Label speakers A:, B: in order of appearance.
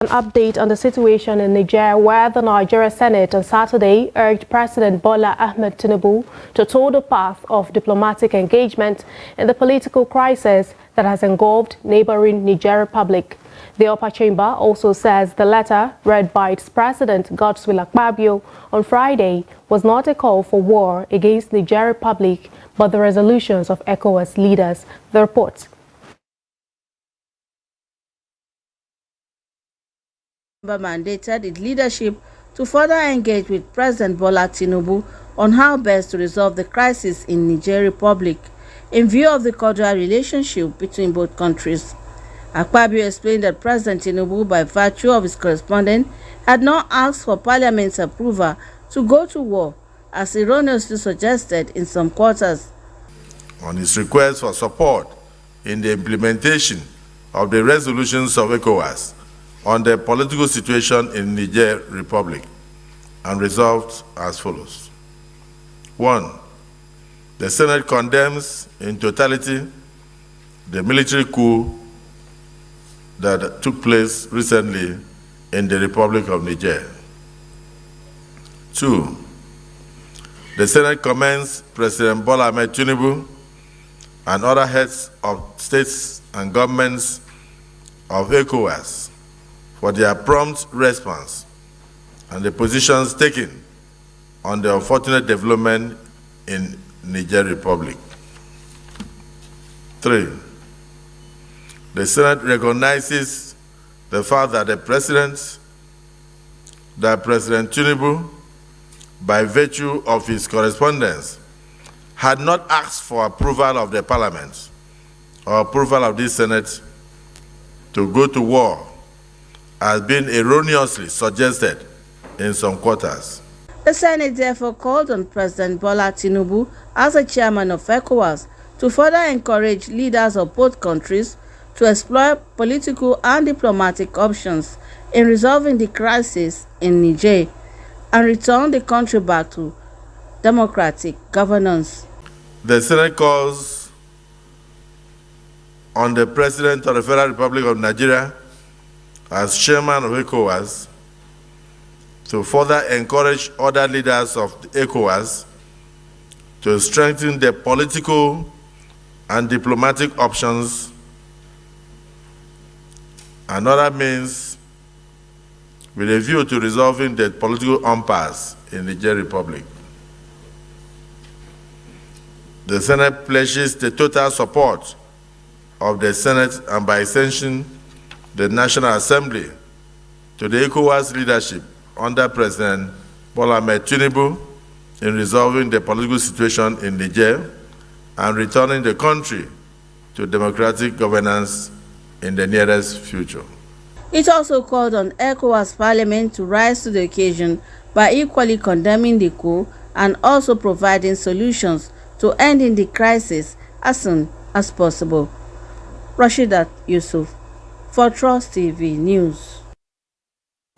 A: An update on the situation in Niger, where the Nigeria Senate on Saturday urged President Bola Ahmed Tinubu to tow the path of diplomatic engagement in the political crisis that has engulfed neighboring Niger Republic. The upper chamber also says the letter, read by its president Godswill Akpabio on Friday, was not a call for war against Niger Republic, but the resolutions of ECOWAS leaders. The report.
B: Mandated its leadership to further engage with President Bola Tinubu on how best to resolve the crisis in Niger Republic in view of the cordial relationship between both countries. Akpabio explained that President Tinubu, by virtue of his correspondence, had not asked for Parliament's approval to go to war, as erroneously suggested in some quarters.
C: On his request for support in the implementation of the resolutions of ECOWAS on the political situation in Niger Republic, and resolved as follows. 1. The Senate condemns in totality the military coup that took place recently in the Republic of Niger. 2. The Senate commends President Bola Ahmed Tinubu and other heads of states and governments of ECOWAS for their prompt response and the positions taken on the unfortunate development in Niger Republic. 3. The Senate recognizes the fact that President Tinubu, by virtue of his correspondence, had not asked for approval of the Parliament or approval of this Senate to go to war, has been erroneously suggested in some quarters.
B: The Senate therefore called on President Bola Tinubu, as a chairman of ECOWAS, to further encourage leaders of both countries to explore political and diplomatic options in resolving the crisis in Niger and return the country back to democratic governance.
C: The Senate calls on the President of the Federal Republic of Nigeria, as chairman of ECOWAS, to further encourage other leaders of ECOWAS to strengthen their political and diplomatic options and other means with a view to resolving the political impasse in the Niger Republic. The Senate pledges the total support of the Senate and, by extension, the National Assembly to the ECOWAS leadership under President Bola Ahmed Tinubu in resolving the political situation in Niger and returning the country to democratic governance in the nearest future.
B: It also called on ECOWAS Parliament to rise to the occasion by equally condemning the coup and also providing solutions to ending the crisis as soon as possible. Rashidat Yusuf, for Trust TV News.